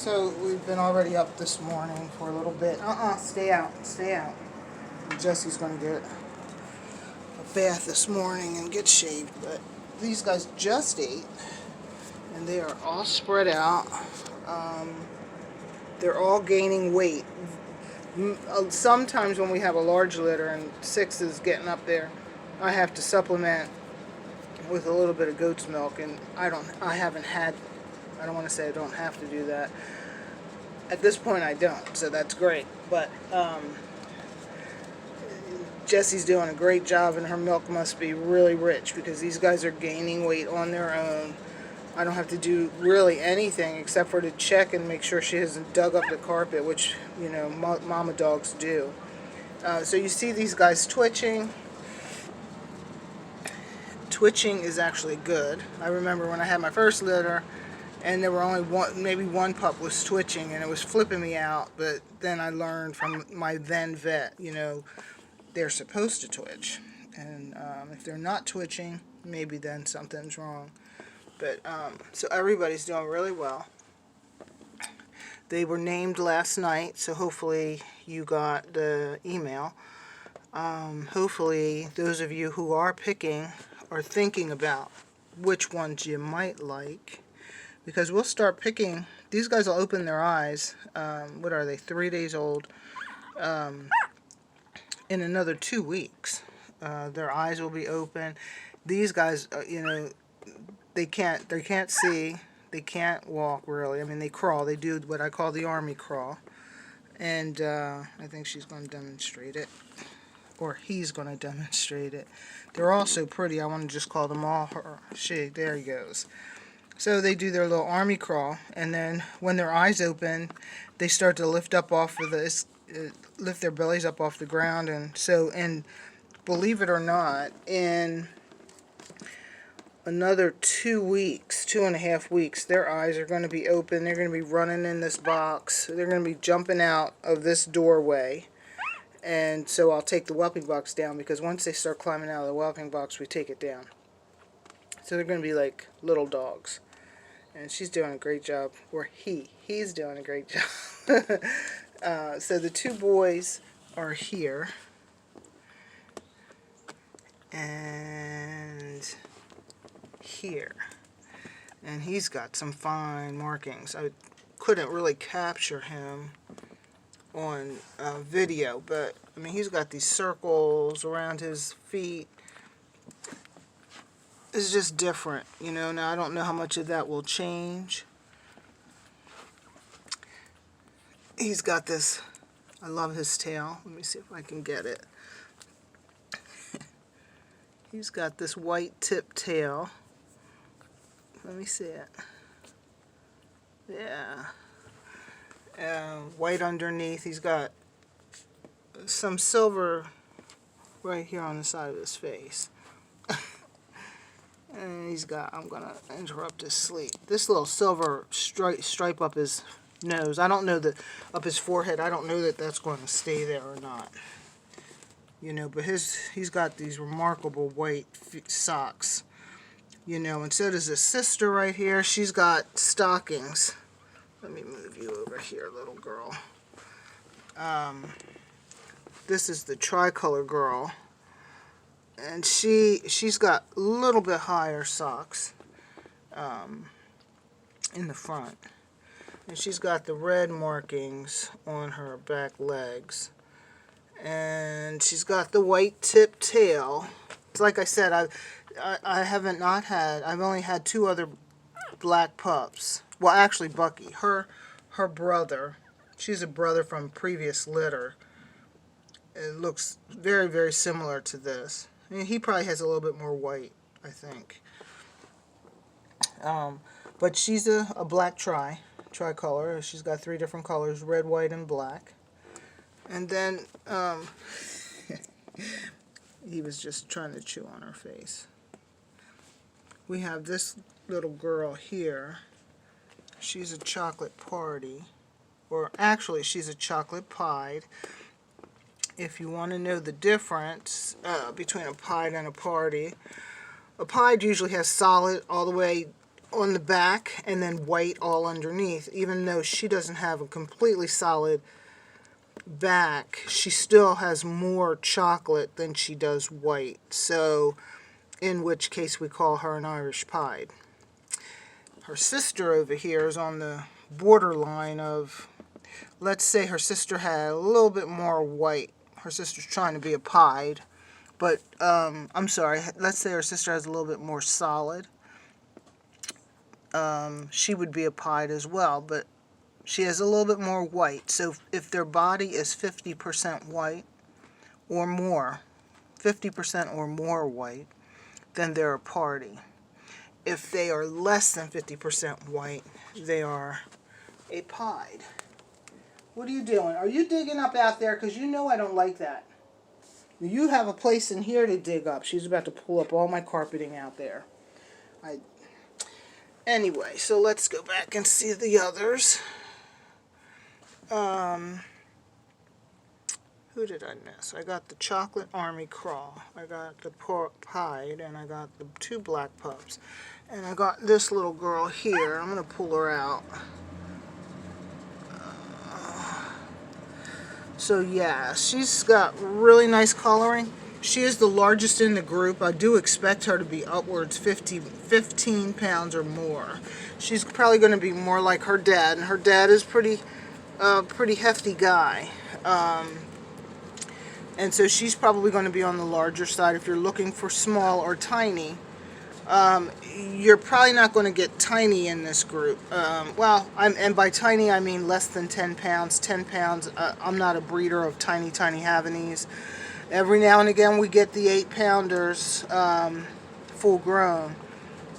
So we've been already up this morning for a little bit. Stay out, stay out. Jesse's gonna get a bath this morning and get shaved, but these guys just ate and they are all spread out. They're all gaining weight. Sometimes when we have a large litter and 6 is getting up there, I have to supplement with a little bit of goat's milk, and I don't want to say I don't have to do that. At this point I don't, so that's great. But Jesse's doing a great job, and her milk must be really rich because these guys are gaining weight on their own. I don't have to do really anything except for to check and make sure she hasn't dug up the carpet, which, you know, mama dogs do. So you see these guys twitching. Twitching is actually good. I remember when I had my first litter, and there were only maybe one pup was twitching, and it was flipping me out. But then I learned from my then vet, you know, they're supposed to twitch, and if they're not twitching, maybe then something's wrong. But so everybody's doing really well. They were named last night, so hopefully you got the email. Hopefully those of you who are picking are thinking about which ones you might like, because we'll start picking. These guys will open their eyes. What are they? 3 days old. In another 2 weeks, their eyes will be open. These guys, you know, they can't see, they can't walk really. I mean, they crawl. They do what I call the army crawl, and I think she's going to demonstrate it, or he's going to demonstrate it. They're all so pretty. I want to just call them all her. She. There he goes. So they do their little army crawl, and then when their eyes open, they start to lift up off of this, lift their bellies up off the ground, and believe it or not, in another 2 weeks, 2.5 weeks, their eyes are going to be open. They're going to be running in this box. They're going to be jumping out of this doorway. And so I'll take the whelping box down, because once they start climbing out of the whelping box, we take it down. So they're going to be like little dogs. And she's doing a great job, or he's doing a great job. So the 2 boys are here. And here, and he's got some fine markings. I couldn't really capture him on video, but I mean, he's got these circles around his feet. It's just different, you know. Now I don't know how much of that will change. He's got this, I love his tail. Let me see if I can get it. He's got this white tip tail. Let me see it. Yeah. White underneath. He's got some silver right here on the side of his face. And he's got, I'm going to interrupt his sleep, this little silver stripe up his nose. I don't know that, up his forehead, I don't know that that's going to stay there or not. You know, but he's got these remarkable white socks. You know, and so does his sister right here. She's got stockings. Let me move you over here, little girl. This is the tricolor girl. And she's got a little bit higher socks in the front. And she's got the red markings on her back legs. And she's got the white tip tail. It's like I said, I've only had 2 other black pups. Well, actually Bucky, her brother, she's a brother from previous litter. It looks very, very similar to this. I mean, he probably has a little bit more white, I think. But she's a black tricolor. She's got 3 different colors, red, white, and black. And then he was just trying to chew on her face. We have this little girl here. She's a chocolate party, or actually she's a chocolate pied. If you want to know the difference between a pied and a party, a pied usually has solid all the way on the back and then white all underneath. Even though she doesn't have a completely solid back, she still has more chocolate than she does white. So in which case we call her an Irish Pied. Her sister over here is on the borderline of, let's say her sister had a little bit more white. Her sister's trying to be a pied, but I'm sorry, let's say her sister has a little bit more solid. She would be a pied as well, but she has a little bit more white. So if their body is 50% white or more, 50% or more white, then they're a party. If they are less than 50% white, they are a pied. What are you doing? Are you digging up out there? Because you know I don't like that. You have a place in here to dig up. She's about to pull up all my carpeting out there. Anyway, so let's go back and see the others. Who did I miss? I got the Chocolate Army Crawl. I got the Pied, and I got the 2 black pups. And I got this little girl here. I'm going to pull her out. So yeah, she's got really nice coloring. She is the largest in the group. I do expect her to be upwards 15 pounds or more. She's probably going to be more like her dad, and her dad is pretty hefty guy. And so she's probably going to be on the larger side. If you're looking for small or tiny, you're probably not going to get tiny in this group. And by tiny I mean less than 10 pounds. 10 pounds, I'm not a breeder of tiny Havanese. Every now and again we get the 8-pounders full grown.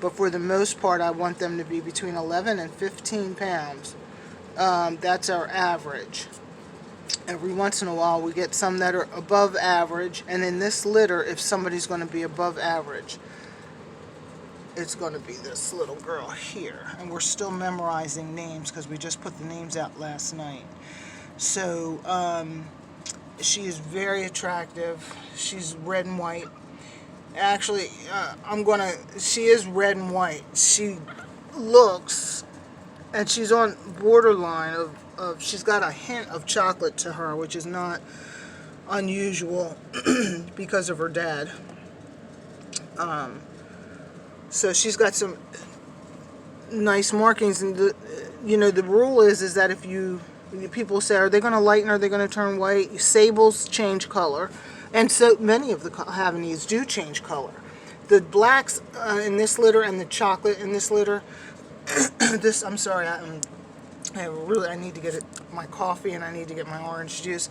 But for the most part I want them to be between 11 and 15 pounds. That's our average. Every once in a while we get some that are above average, and in this litter, if somebody's going to be above average, it's going to be this little girl here. And we're still memorizing names because we just put the names out last night. So she is very attractive. She's red and white. Actually, she is red and white. She looks, and she's on borderline of she's got a hint of chocolate to her, which is not unusual because of her dad. So she's got some nice markings, and the rule is that if people say, are they going to lighten, are they going to turn white? Sables change color, and so many of the Havanese do change color. The blacks in this litter and the chocolate in this litter, I'm sorry, I need to get my coffee, and I need to get my orange juice.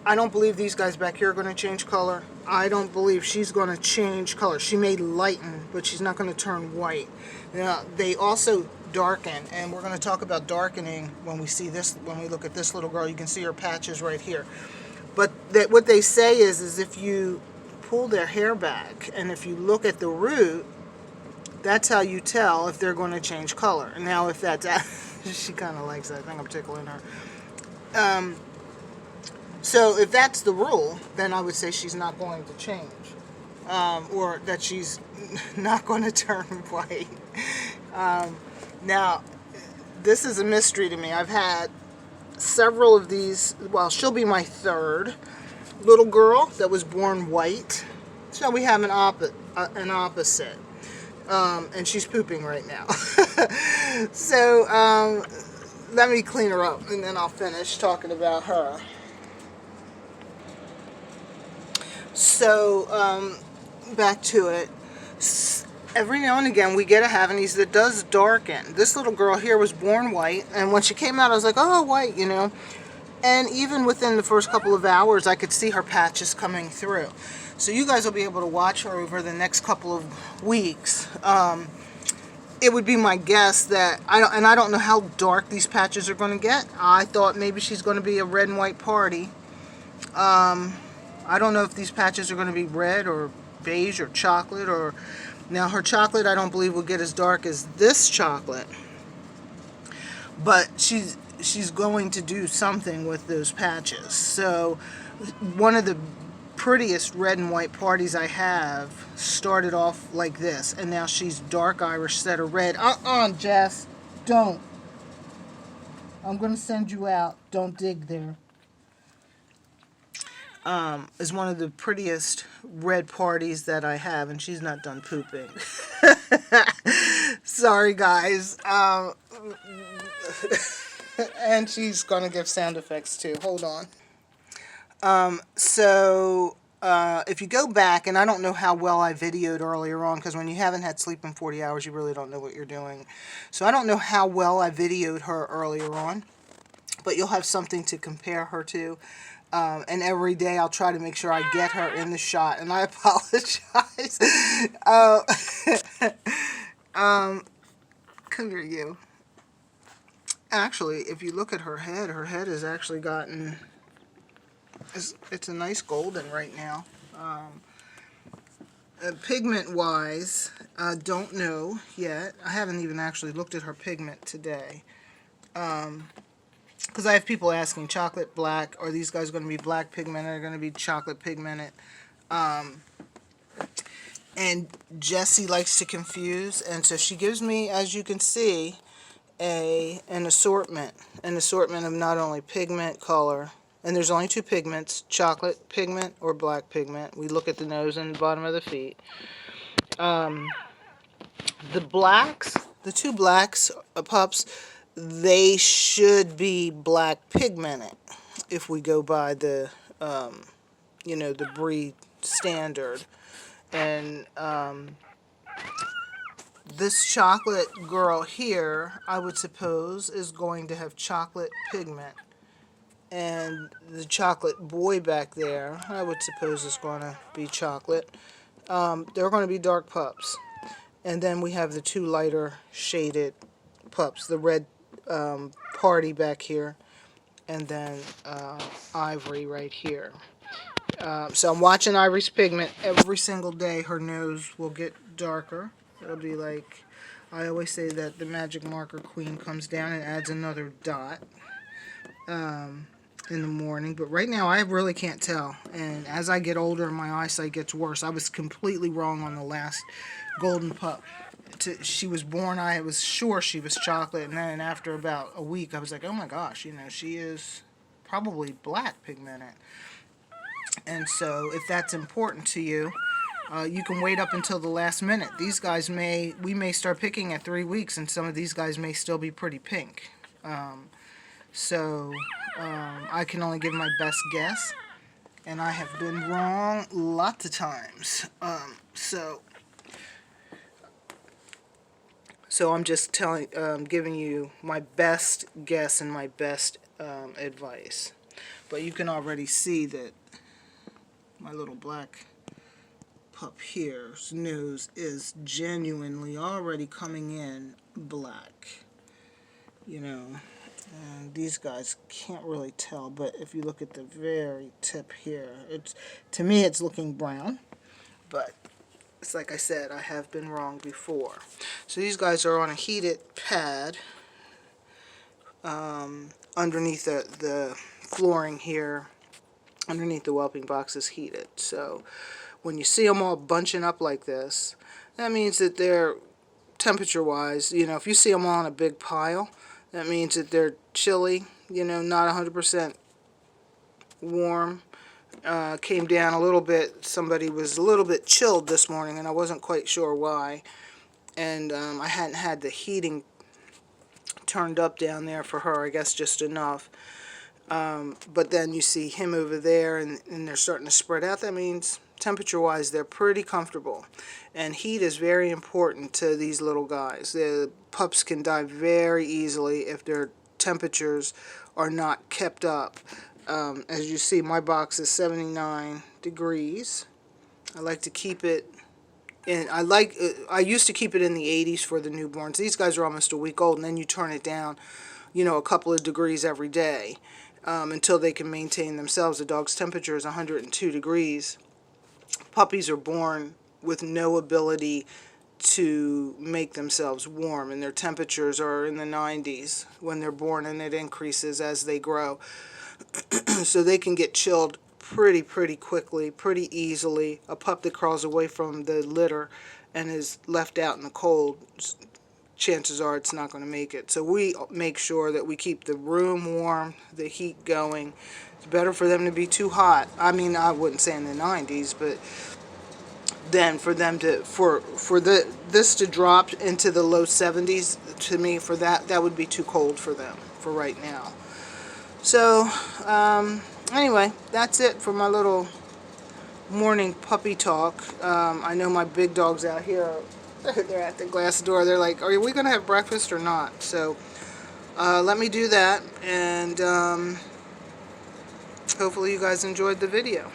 I don't believe these guys back here are going to change color. I don't believe she's going to change color. She may lighten, but she's not going to turn white. Now, they also darken, and we're going to talk about darkening when we look at this little girl. You can see her patches right here. But what they say is if you pull their hair back, and if you look at the root, that's how you tell if they're going to change color. Now, if that's she kind of likes that. I think I'm tickling her. So if that's the rule, then I would say she's not going to change, or that she's not going to turn white. Now, this is a mystery to me. I've had several of these. Well, she'll be my third little girl that was born white. So we have an opposite. And she's pooping right now. So let me clean her up, and then I'll finish talking about her. So back to it. Every now and again we get a Havanese that does darken. This little girl here was born white, and when she came out I was like, oh, white, And even within the first couple of hours I could see her patches coming through. So you guys will be able to watch her over the next couple of weeks. It would be my guess that I don't know how dark these patches are going to get. I thought maybe she's going to be a red and white party. I don't know if these patches are going to be red or beige or chocolate, or now her chocolate I don't believe will get as dark as this chocolate. But she's going to do something with those patches. So one of the prettiest red and white parties I have started off like this, and now she's dark Irish setter red. Jess, don't. I'm gonna send you out. Don't dig there. Is one of the prettiest red parties that I have, and she's not done pooping. Sorry, guys. And she's gonna give sound effects too. Hold on. If you go back, and I don't know how well I videoed earlier on, because when you haven't had sleep in 40 hours, you really don't know what you're doing. So I don't know how well I videoed her earlier on, but you'll have something to compare her to. And every day I'll try to make sure I get her in the shot, and I apologize. Come here, you. Actually, if you look at her head has actually gotten... It's a nice golden right now. Pigment-wise, don't know yet. I haven't even actually looked at her pigment today. Because I have people asking, chocolate, black, are these guys going to be black pigmented, or going to be chocolate pigmented? And Jessie likes to confuse, and so she gives me, as you can see, an assortment of not only pigment, color, and there's only two pigments, chocolate pigment or black pigment. We look at the nose and the bottom of the feet. The blacks, the two blacks, pups, they should be black pigmented if we go by the, the breed standard. And this chocolate girl here, I would suppose, is going to have chocolate pigment. And the chocolate boy back there, I would suppose, is going to be chocolate. They're going to be dark pups. And then we have the two lighter shaded pups, the red party back here, and then Ivory right here. So I'm watching Ivory's pigment every single day. Her nose will get darker. It'll be like, I always say that the magic marker queen comes down and adds another dot in the morning. But right now I really can't tell. And as I get older and my eyesight gets worse, I was completely wrong on the last golden pup. She was born, I was sure she was chocolate, and then after about a week I was like, oh my gosh, she is probably black pigmented. And so if that's important to you, you can wait up until the last minute. These guys we may start picking at 3 weeks, and some of these guys may still be pretty pink. I can only give my best guess, and I have been wrong lots of times. So I'm just giving you my best guess and my best advice. But you can already see that my little black pup here's nose is genuinely already coming in black. And these guys can't really tell, but if you look at the very tip here, to me it's looking brown, but it's like I said, I have been wrong before. So these guys are on a heated pad underneath the flooring here. Underneath the whelping box is heated. So when you see them all bunching up like this, that means that they're temperature-wise, if you see them all in a big pile, that means that they're chilly, not 100% warm. Came down a little bit. Somebody was a little bit chilled this morning, and I wasn't quite sure why. And I hadn't had the heating turned up down there for her, I guess just enough. But then you see him over there, and they're starting to spread out. That means temperature-wise, they're pretty comfortable. And heat is very important to these little guys. The pups can die very easily if their temperatures are not kept up. As you see, my box is 79 degrees. I like to keep it in, I used to keep it in the 80s for the newborns. These guys are almost a week old, and then you turn it down, a couple of degrees every day until they can maintain themselves. The dog's temperature is 102 degrees. Puppies are born with no ability to make themselves warm, and their temperatures are in the 90s when they're born, and it increases as they grow. So they can get chilled pretty quickly, pretty easily. A pup that crawls away from the litter and is left out in the cold, chances are it's not going to make it. So we make sure that we keep the room warm, the heat going. It's better for them to be too hot. I mean, I wouldn't say in the 90s, but then for them to this to drop into the low 70s, to me, for that would be too cold for them for right now. So anyway, that's it for my little morning puppy talk. I know my big dogs out here, they're at the glass door. They're like, are we going to have breakfast or not? So let me do that, and hopefully you guys enjoyed the video.